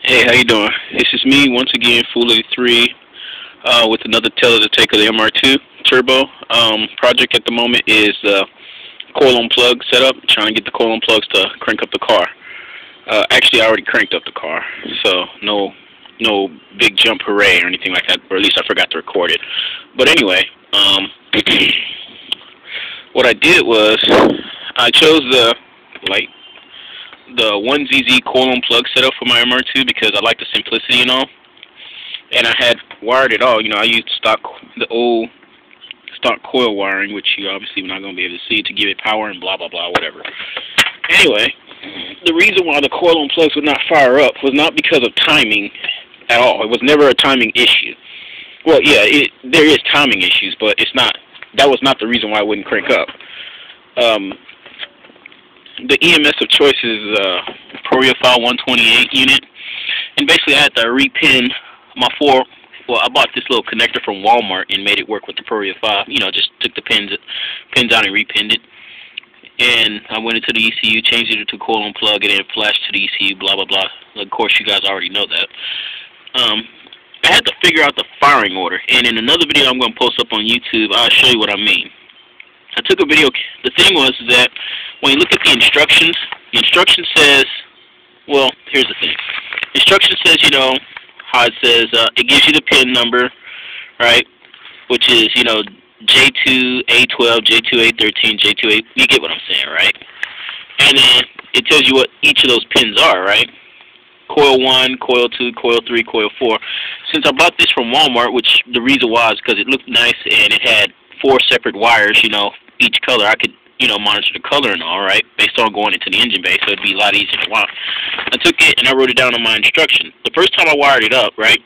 Hey, how you doing? This is me once again, fool83, with another tale of the take of the MR2 turbo. Project at the moment is coil on plug setup. Trying to get the coil on plugs to crank up the car. Actually, I already cranked up the car, so no big jump hooray or anything like that. Or at least I forgot to record it. But anyway, what I did was I chose the 1ZZ coil on plug setup for my MR2 because I like the simplicity and all. And I had wired it all. You know, I used the old stock coil wiring, which you obviously not going to be able to see, to give it power and blah blah blah, whatever. Anyway, the reason why the coil on plugs would not fire up was not because of timing at all. It was never a timing issue. Well, yeah, there is timing issues, but it's not. That was not the reason why it wouldn't crank up. The EMS of choice is proEFI 128 unit, and basically I had to repin my I bought this little connector from Walmart and made it work with the proEFI. You know, just took the pins out and repinned it. And I went into the ECU, changed it to coil on plug, and then flashed to the ECU, blah blah blah. Of course, you guys already know that. I had to figure out the firing order, and in another video I'm going to post up on YouTube, I'll show you what I mean. I took a video. The thing was that when you look at the instructions says, well, here's the thing. Instruction says, you know, how it says, it gives you the pin number, right, which is, you know, J2, A12, J2, A13, J2, A, you get what I'm saying, right? And then it tells you what each of those pins are, right? Coil 1, Coil 2, Coil 3, Coil 4. Since I bought this from Walmart, which the reason why is because it looked nice and it had 4 separate wires, you know, each color, I could, you know, monitor the color and all, right, based on going into the engine bay, so it'd be a lot easier to watch. I took it and I wrote it down on my instruction. The first time I wired it up, right,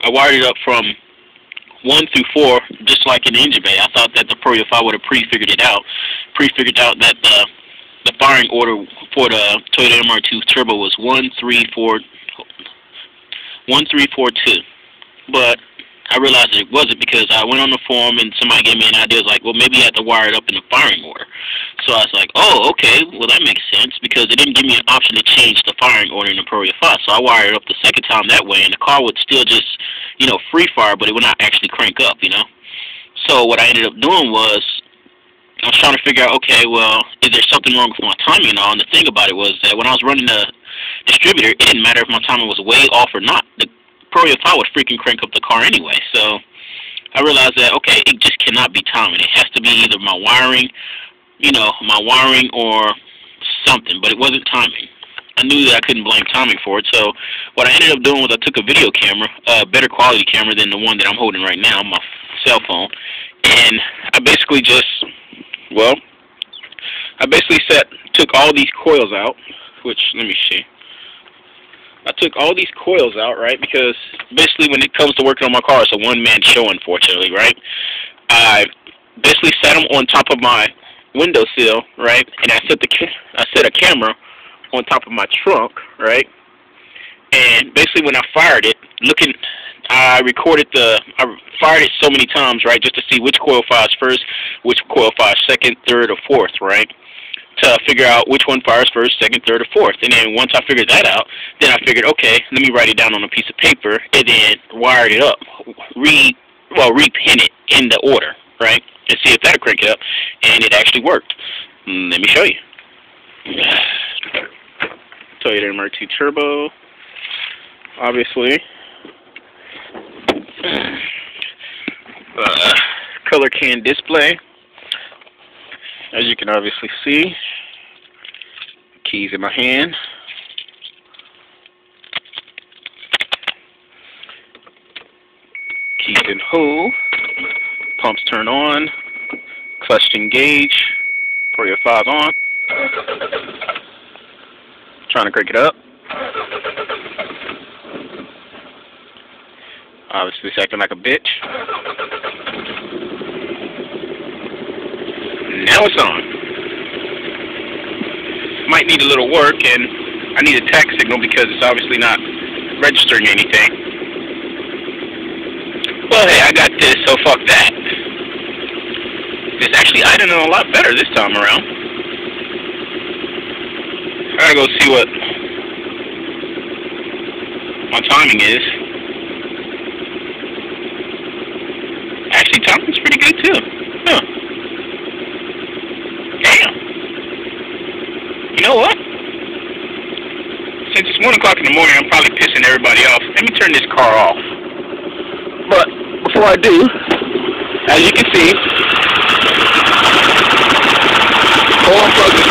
I wired it up from 1 through 4, just like in the engine bay. I thought that the proEFI would have pre-figured out that the firing order for the Toyota MR2 Turbo was 1, 3, 4, 2. But I realized it wasn't because I went on the forum and somebody gave me an idea. It was like, well, maybe you have to wire it up in the firing order. So I was like, oh, okay, well, that makes sense because it didn't give me an option to change the firing order in the proEFI. So I wired it up the second time that way, and the car would still just, you know, free fire, but it would not actually crank up, you know. So what I ended up doing was I was trying to figure out, okay, well, is there something wrong with my timing and all? And the thing about it was that when I was running the distributor, it didn't matter if my timing was way off or not. The proEFI would freaking crank up the car anyway. So I realized that, okay, it just cannot be timing. It has to be either my wiring, you know, or something, but it wasn't timing. I knew that I couldn't blame timing for it. So what I ended up doing was I took a video camera, a better quality camera than the one that I'm holding right now, my cell phone, and I basically took all these coils out, which, let me see. I took all these coils out, right, because basically when it comes to working on my car, it's a one-man show, unfortunately, right? I basically sat them on top of my windowsill, right, and I set a camera on top of my trunk, right, and basically when I fired it, I fired it so many times, right, just to see which coil fires first, which coil fires second, third, or fourth, right, to figure out which one fires first, second, third, or fourth. And then once I figured that out, then I figured, okay, let me write it down on a piece of paper and then wired it up, repin it in the order, right, and see if that'll crank it up. And it actually worked. Let me show you. Toyota MR2 Turbo, obviously. Color can display, as you can obviously see. Keys in my hand. Keys in hold. Pumps turn on. Clutch engage. proEFI's on. Trying to crank it up. Obviously it's acting like a bitch. Now it's on. Might need a little work, and I need a tack signal because it's obviously not registering anything. Well, hey, I got this, so fuck that. It's actually idling a lot better this time around. I gotta go see what my timing is. Actually, timing's pretty good too. Huh. Damn. You know what? Since it's 1 o'clock in the morning, I'm probably pissing everybody off. Let me turn this car off. But before I do, as you can see, all I'm plugged